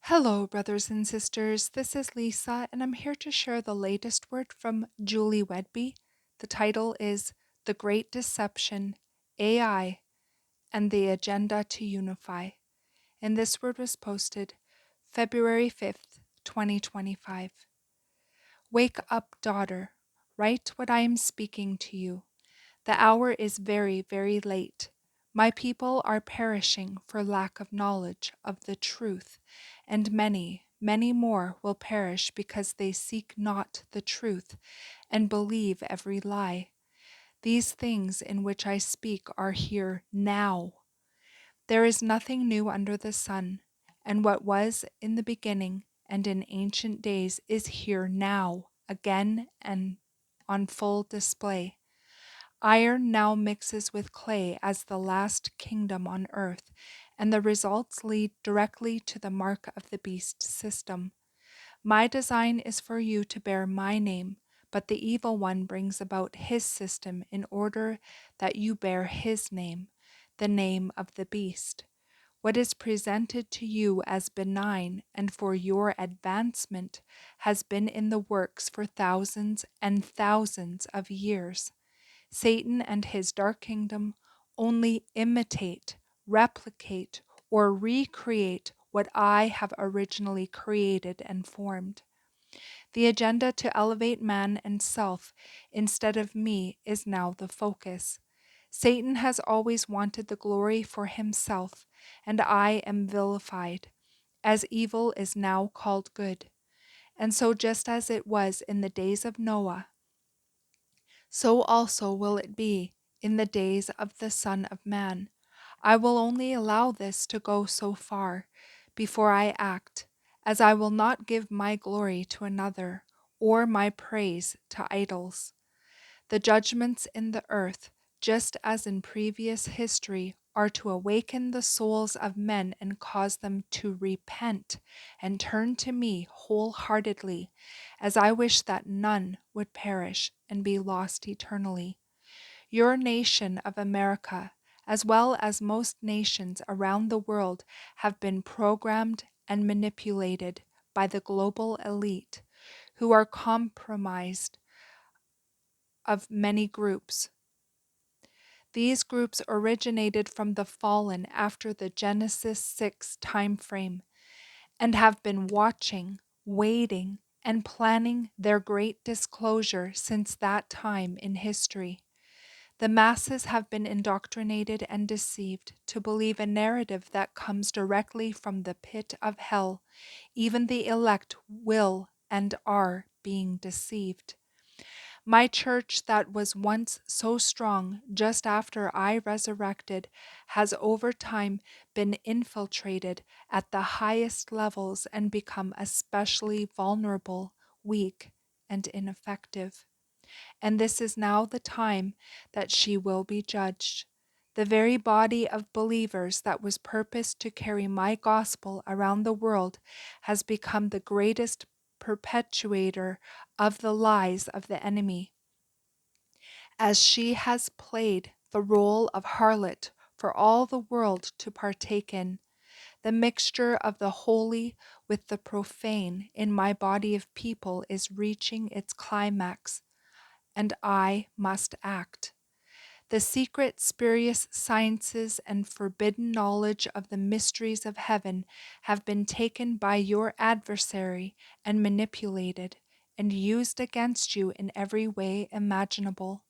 Hello, brothers and sisters. This is Lisa, and I'm here to share the latest word from Julie Whedbee. The title is The Great Deception, AI, and the Agenda to Unify. And this word was posted February 5th, 2025. Wake up, daughter. Write what I am speaking to you. The hour is very, very late. My people are perishing for lack of knowledge of the truth, and many, many more will perish because they seek not the truth and believe every lie. These things in which I speak are here now. There is nothing new under the sun, and what was in the beginning and in ancient days is here now, again and on full display. Iron now mixes with clay as the last kingdom on earth, and the results lead directly to the mark of the beast system. My design is for you to bear my name, but the evil one brings about his system in order that you bear his name, the name of the beast. What is presented to you as benign and for your advancement has been in the works for thousands and thousands of years. Satan and his dark kingdom only imitate, replicate, or recreate what I have originally created and formed. The agenda to elevate man and self instead of me is now the focus. Satan has always wanted the glory for himself, and I am vilified, as evil is now called good. And so, just as it was in the days of Noah, so also will it be in the days of the Son of Man. I will only allow this to go so far before I act, as I will not give my glory to another or my praise to idols. The judgments in the earth, just as in previous history, are to awaken the souls of men and cause them to repent and turn to me wholeheartedly, as I wish that none would perish and be lost eternally. Your nation of America, as well as most nations around the world, have been programmed and manipulated by the global elite, who are compromised of many groups. These groups originated from the fallen after the Genesis 6 time frame and have been watching, waiting, and planning their great disclosure since that time in history. The masses have been indoctrinated and deceived to believe a narrative that comes directly from the pit of hell. Even the elect will and are being deceived. My church, that was once so strong just after I resurrected, has over time been infiltrated at the highest levels and become especially vulnerable, weak, and ineffective. And this is now the time that she will be judged. The very body of believers that was purposed to carry my gospel around the world has become the greatest perpetuator of the lies of the enemy, as she has played the role of harlot for all the world to partake in. The mixture of the holy with the profane in my body of people is reaching its climax, and I must act. The secret, spurious sciences and forbidden knowledge of the mysteries of heaven have been taken by your adversary and manipulated and used against you in every way imaginable.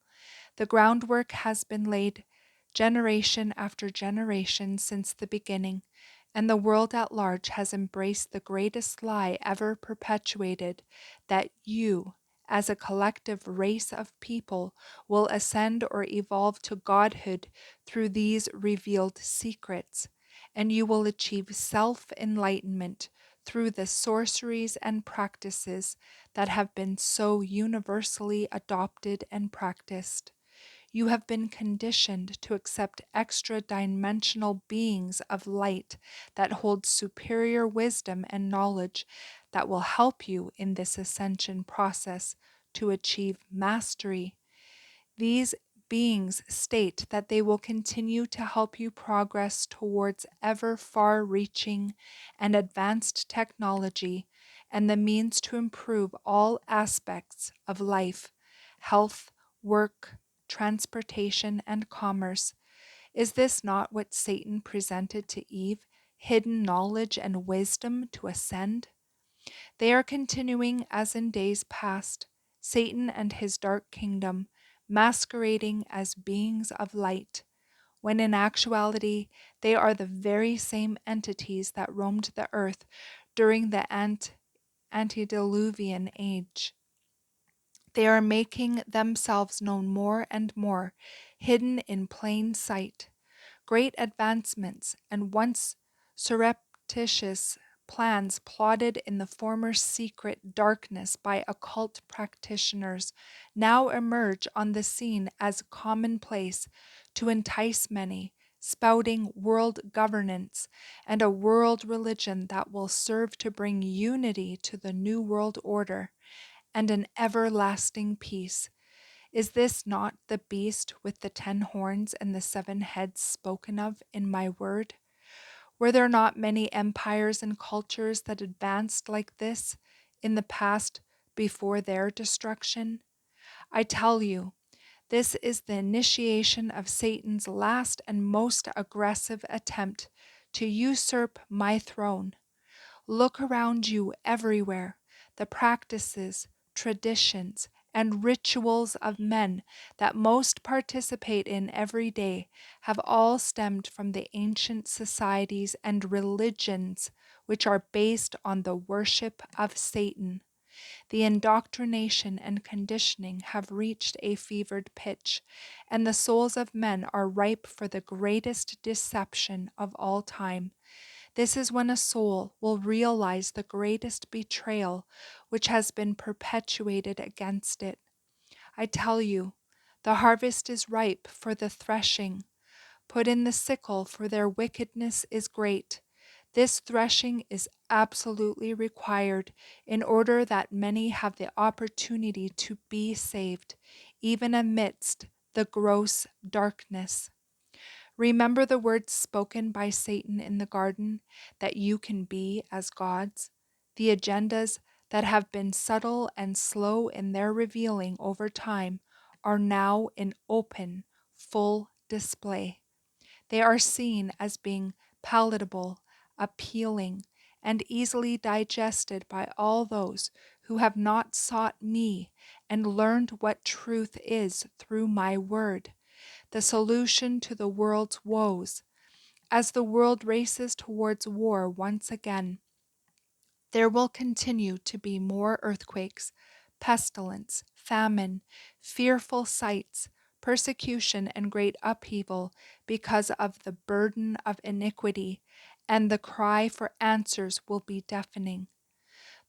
The groundwork has been laid generation after generation since the beginning, and the world at large has embraced the greatest lie ever perpetuated, that you, as a collective race of people, will ascend or evolve to godhood through these revealed secrets, and you will achieve self-enlightenment through the sorceries and practices that have been so universally adopted and practiced. You have been conditioned to accept extra dimensional beings of light that hold superior wisdom and knowledge that will help you in this ascension process to achieve mastery. These beings state that they will continue to help you progress towards ever far reaching and advanced technology and the means to improve all aspects of life, health, work, transportation, and commerce. Is this not what Satan presented to Eve? Hidden knowledge and wisdom to ascend? They are continuing as in days past, Satan and his dark kingdom, masquerading as beings of light, when in actuality they are the very same entities that roamed the earth during the antediluvian age. They are making themselves known more and more, hidden in plain sight. Great advancements and once surreptitious plans plotted in the former secret darkness by occult practitioners now emerge on the scene as commonplace to entice many, spouting world governance and a world religion that will serve to bring unity to the New World Order and an everlasting peace. Is this not the beast with the 10 horns and the 7 heads spoken of in my word? Were there not many empires and cultures that advanced like this in the past before their destruction? I tell you, this is the initiation of Satan's last and most aggressive attempt to usurp my throne. Look around you everywhere. The practices, traditions, and rituals of men that most participate in every day have all stemmed from the ancient societies and religions which are based on the worship of Satan. The indoctrination and conditioning have reached a fevered pitch, and the souls of men are ripe for the greatest deception of all time. This is when a soul will realize the greatest betrayal which has been perpetuated against it. I tell you, the harvest is ripe for the threshing. Put in the sickle, for their wickedness is great. This threshing is absolutely required in order that many have the opportunity to be saved, even amidst the gross darkness. Remember the words spoken by Satan in the garden that you can be as gods, the agendas that have been subtle and slow in their revealing over time are now in open, full display. They are seen as being palatable, appealing, and easily digested by all those who have not sought me and learned what truth is through my word, the solution to the world's woes. As the world races towards war once again, there will continue to be more earthquakes, pestilence, famine, fearful sights, persecution, and great upheaval because of the burden of iniquity, and the cry for answers will be deafening.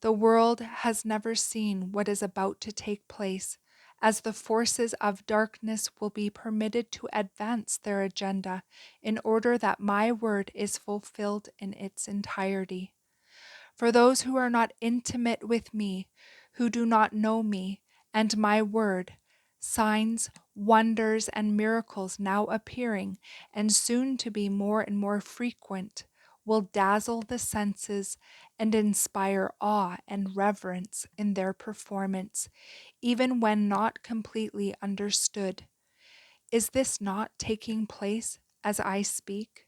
The world has never seen what is about to take place, as the forces of darkness will be permitted to advance their agenda in order that my word is fulfilled in its entirety. For those who are not intimate with me, who do not know me and my word, signs, wonders, and miracles now appearing and soon to be more and more frequent will dazzle the senses and inspire awe and reverence in their performance, even when not completely understood. Is this not taking place as I speak?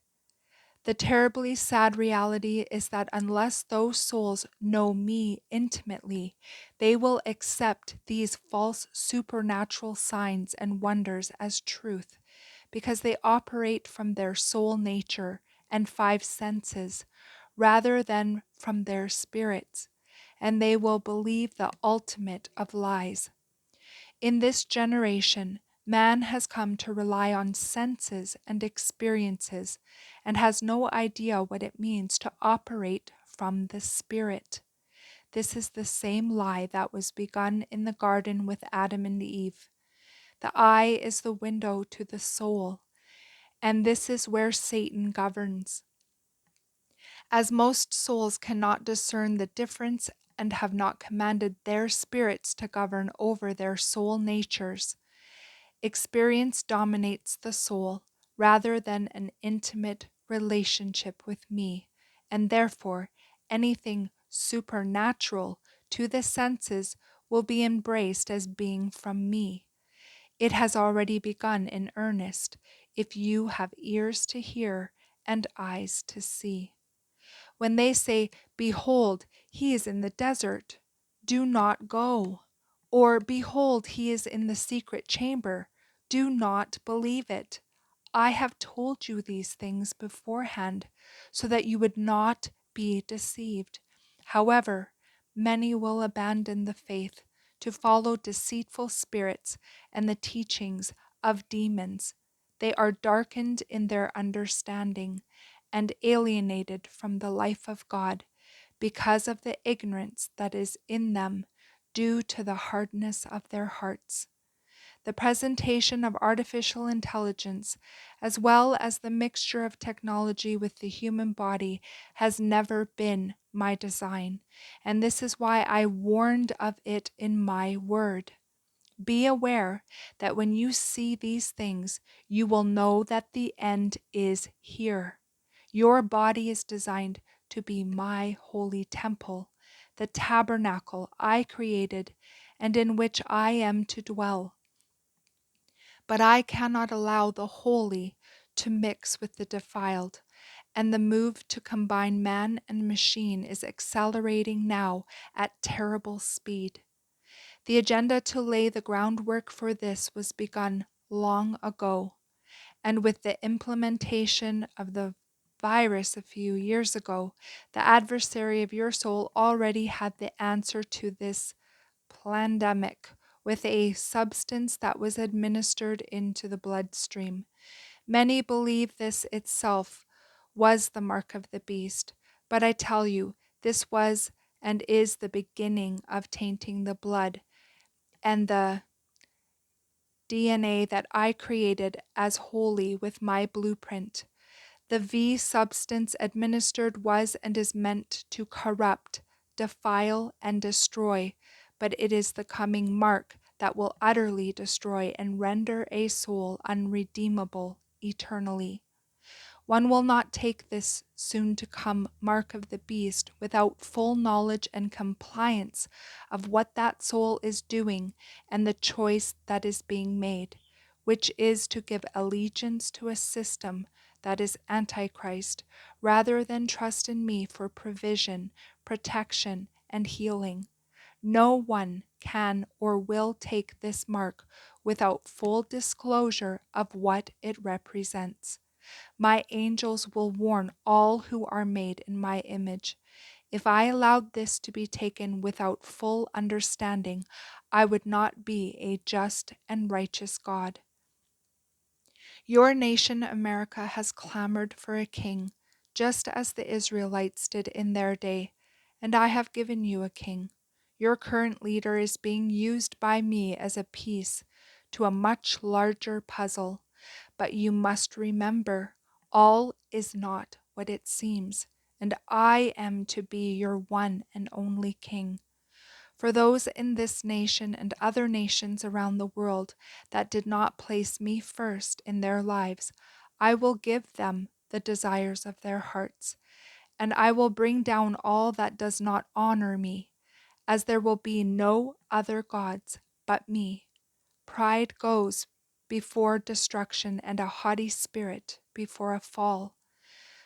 The terribly sad reality is that unless those souls know me intimately, they will accept these false supernatural signs and wonders as truth, because they operate from their soul nature and 5 senses rather than from their spirits, and they will believe the ultimate of lies. In this generation, man has come to rely on senses and experiences and has no idea what it means to operate from the Spirit. This is the same lie that was begun in the garden with Adam and Eve. The eye is the window to the soul, and this is where Satan governs. As most souls cannot discern the difference and have not commanded their spirits to govern over their soul natures, Experience dominates the soul rather than an intimate relationship with me, and therefore anything supernatural to the senses will be embraced as being from me. It has already begun in earnest if you have ears to hear and eyes to see. When they say, "Behold, he is in the desert," do not go. Or, "Behold, he is in the secret chamber," do not believe it. I have told you these things beforehand, so that you would not be deceived. However, many will abandon the faith to follow deceitful spirits and the teachings of demons. They are darkened in their understanding and alienated from the life of God because of the ignorance that is in them due to the hardness of their hearts. The presentation of artificial intelligence, as well as the mixture of technology with the human body, has never been my design, and this is why I warned of it in my word. Be aware that when you see these things, you will know that the end is here. Your body is designed to be my holy temple, the tabernacle I created and in which I am to dwell. But I cannot allow the holy to mix with the defiled, and the move to combine man and machine is accelerating now at terrible speed. The agenda to lay the groundwork for this was begun long ago, and with the implementation of the virus a few years ago, the adversary of your soul already had the answer to this pandemic with a substance that was administered into the bloodstream. Many believe this itself was the mark of the beast, but I tell you, this was and is the beginning of tainting the blood and the DNA that I created as holy with my blueprint. The V substance administered was and is meant to corrupt, defile, and destroy, but it is the coming mark that will utterly destroy and render a soul unredeemable eternally. One will not take this soon to come mark of the beast without full knowledge and compliance of what that soul is doing and the choice that is being made, which is to give allegiance to a system that is Antichrist, rather than trust in me for provision, protection, and healing. No one can or will take this mark without full disclosure of what it represents. My angels will warn all who are made in my image. If I allowed this to be taken without full understanding, I would not be a just and righteous God. Your nation, America, has clamored for a king, just as the Israelites did in their day, and I have given you a king. Your current leader is being used by me as a piece to a much larger puzzle. But you must remember, all is not what it seems, and I am to be your one and only king. For those in this nation and other nations around the world that did not place me first in their lives, I will give them the desires of their hearts, and I will bring down all that does not honor me, as there will be no other gods but me. Pride goes before destruction, and a haughty spirit before a fall.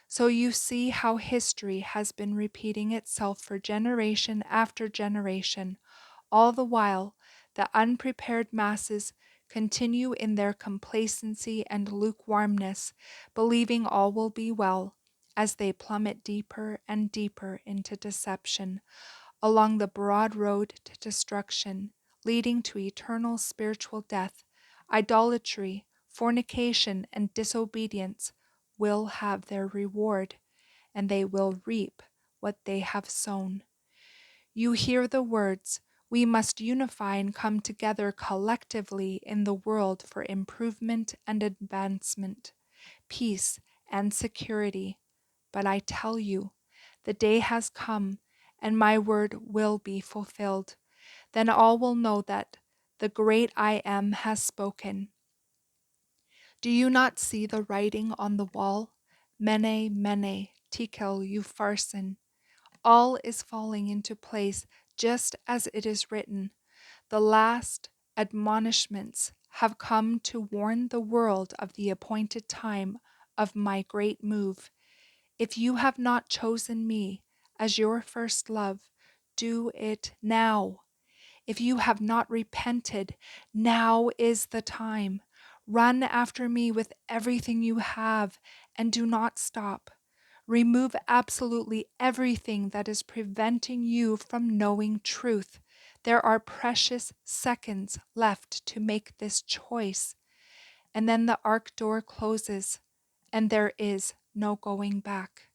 So you see how history has been repeating itself for generation after generation. All the while, the unprepared masses continue in their complacency and lukewarmness, believing all will be well, as they plummet deeper and deeper into deception, along the broad road to destruction, leading to eternal spiritual death. Idolatry, fornication, and disobedience will have their reward, and they will reap what they have sown. You hear the words, "We must unify and come together collectively in the world for improvement and advancement, peace and security." But I tell you, the day has come, and my word will be fulfilled. Then all will know that the great I Am has spoken. Do you not see the writing on the wall? Mene, mene, tekel upharsin. All is falling into place just as it is written. The last admonishments have come to warn the world of the appointed time of my great move. If you have not chosen me as your first love, do it now. If you have not repented, now is the time. Run after me with everything you have and do not stop. Remove absolutely everything that is preventing you from knowing truth. There are precious seconds left to make this choice. And then the ark door closes, and there is no going back.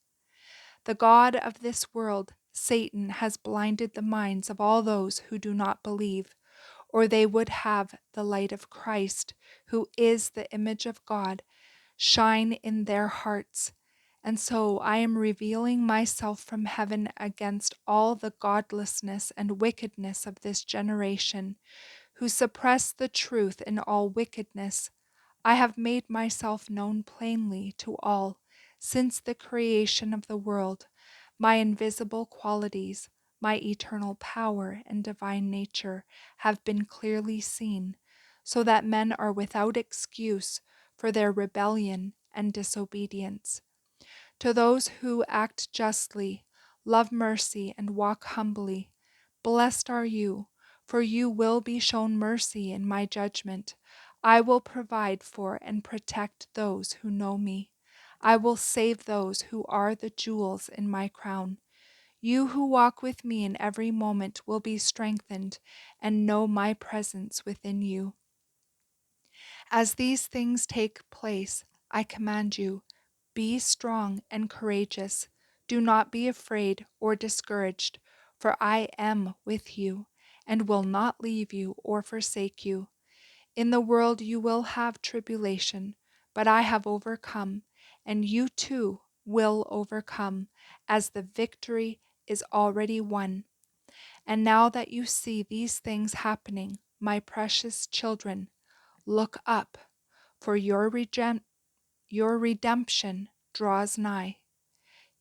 The God of this world, Satan, has blinded the minds of all those who do not believe, or they would have the light of Christ, who is the image of God, shine in their hearts. And so I am revealing myself from heaven against all the godlessness and wickedness of this generation, who suppress the truth in all wickedness. I have made myself known plainly to all since the creation of the world. My invisible qualities, my eternal power and divine nature have been clearly seen, so that men are without excuse for their rebellion and disobedience. To those who act justly, love mercy, and walk humbly, blessed are you, for you will be shown mercy in my judgment. I will provide for and protect those who know me. I will save those who are the jewels in my crown. You who walk with me in every moment will be strengthened and know my presence within you. As these things take place, I command you, be strong and courageous. Do not be afraid or discouraged, for I am with you and will not leave you or forsake you. In the world you will have tribulation, but I have overcome, and you too will overcome, as the victory is already won. And now that you see these things happening, my precious children, look up, for your redemption draws nigh.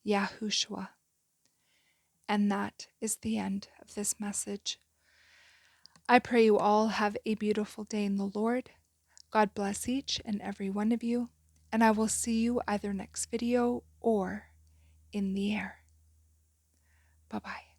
Yahushua. And that is the end of this message. I pray you all have a beautiful day in the Lord. God bless each and every one of you, and I will see you either next video or in the air. Bye-bye.